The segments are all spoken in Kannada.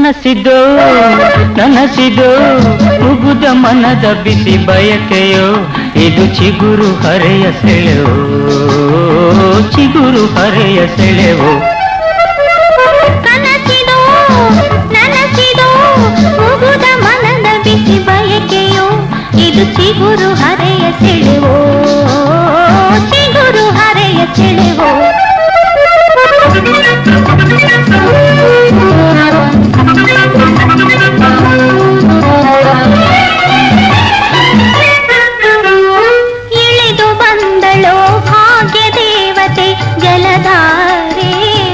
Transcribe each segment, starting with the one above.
ಕನಸಿದೋ ನನಸಿದೋ ಮುಗುದ ಮನದ ಬಿಸಿ ಬಯಕೆಯೋ ಇದು ಚಿಗುರು ಹರೆಯ ಸೆಳೆವೋ ಚಿಗುರು ಹರೆಯ ಸೆಳೆವೋ ಕನಸಿದೋ ನನಸಿದೋ ಮುಗುದ ಮನದ ಬಿಸಿ ಬಯಕೆಯೋ ಇದು ಚಿಗುರು ಹರೆಯ ಸೆಳೆವೋ ಚಿಗುರು ಹರೆಯ ಸೆಳೆವೋ ಇಳಿದು ಬಂದಳೋ ಭಾಗ್ಯ ದೇವತೆ ಜಲಧಾರೆ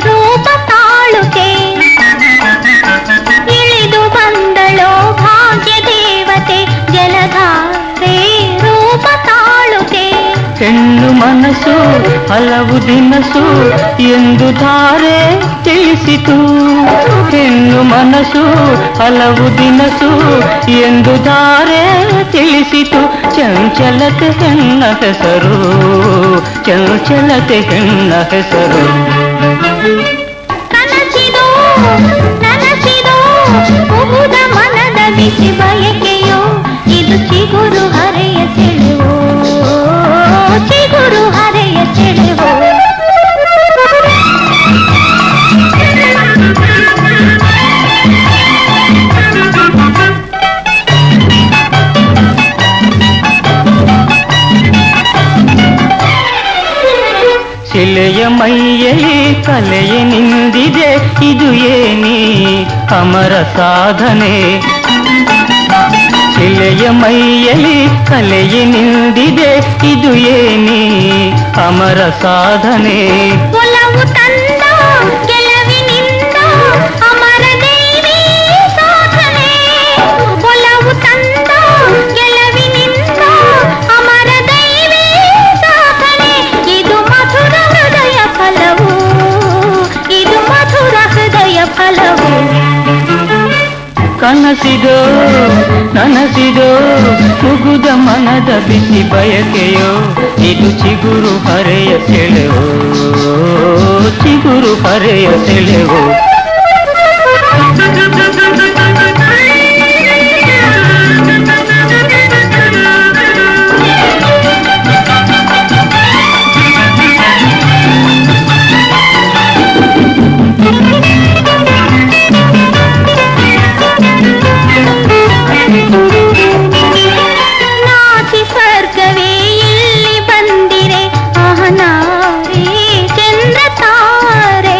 ರೂಪ ತಾಳುಕೆ ಇಳಿದು ಬಂದಳೋ ಭಾಗ್ಯ ದೇವತೆ ಜಲಧಾರೆ ರೂಪ ತಾಳುಕೆ ಹೆಣ್ಣು ಮನಸ್ಸು ಹಲವು ದಿನಸು ಎಂದು ಧಾರೆ ತಿಳಿಸಿತು ಹೆಣ್ಣು ಮನಸ್ಸು ಹಲವು ದಿನಸು ಎಂದು ಧಾರೆ ತಿಳಿಸಿತು ಚಂಚಲತೆ ಹೆಣ್ಣ ಹೆಸರು ಚಂಚಲತೆ ಹೆಣ್ಣ ಹೆಸರು ಕನಸಿದೋ ನನಸಿದೋ ಮುಗುದ ಮನದ ಬಿಸಿ ಬಯಕೆಯೋ ಇದು ಚಿಗುರು ಹರೆಯ ಸೆಳೆವೋ ಚಿಗುರು ಹರೆಯ ಸೆಳೆವೋ ಶಿಲೆಯ ಮೈಯಲ್ಲಿ ಕಲೆಯ ನಿಂದಿದೆ ಇದು ಏನಿ ಅಮರ ಸಾಧನೆ ಶಿಲೆಯ ಮೈಯಲ್ಲಿ ಕಲೆಯ ನಿಂದಿದೆ ಇದು ಏನಿ ಅಮರ ಸಾಧನೆ ಒಲವು ತಂದ ಗೆಲುವಿನಿಂದ ಅಮರ ದೇವಿ ಸಾಧನೆ ಒಲವು ತಂದ ಗೆಲುವಿನಿಂದ ಅಮರ ದೇವಿ ಸಾಧನೆ ಇದು ಮಧುರ ಹೃದಯ ಫಲವು ಇದು ಮಧುರ ಹೃದಯ ಫಲವು ಕನಸಿದೋ ನನಸಿದೋ ಮುಗುದ ಮನದ ಬಿಸಿ ಬಯಕೆಯೋ ಇದು ಚಿಗುರು ಹರೆಯ ಸೆಳೆವೋ ಚಿಗುರು ಹರೆಯ ಸೆಳೆವೋ ನಾಚಿ ಸ್ವರ್ಗವೇ ಇಲ್ಲಿ ಬಂದಿರೆ ಅಹನಾರಿ ಚಂದ್ರ ತಾರೆ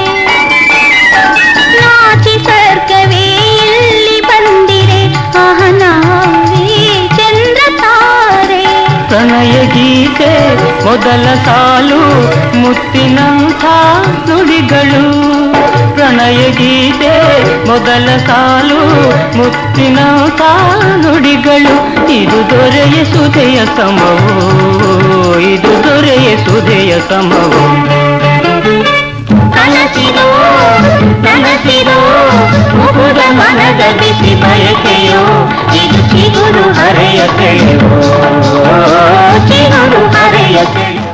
ನಾಚಿ ಸ್ವರ್ಗವೇ ಇಲ್ಲಿ ಬಂದಿರೆ ಅಹನಾರಿ ಚಂದ್ರ ತಾರೆ ಪ್ರಣಯ ಗೀತೆ ಮೊದಲ ಸಾಲು ಮುತ್ತಿನಂಥ ನುಡಿಗಳು ಪ್ರಣಯ ಗೀತೆ ಮೊದಲ ಸಾಲು ಮುತ್ತಿನಂಥ ನುಡಿಗಳು ಇದು ದೊರೆಯ ಸುಧೆಯ ಸಮವು ಇದು ದೊರೆಯ ಸುಧೆಯ ಸಮವು ಕನಸಿದೋ ನನಸಿದೋ ಮುಗುದ ಮನದ ಬಿಸಿ ಬಯಕೆಯೋ ಇದು ಚಿಗುರು ಹರೆಯ ಸೆಳೆವೋ ಚಿಗುರು ಹರೆಯ ಸೆಳೆವೋ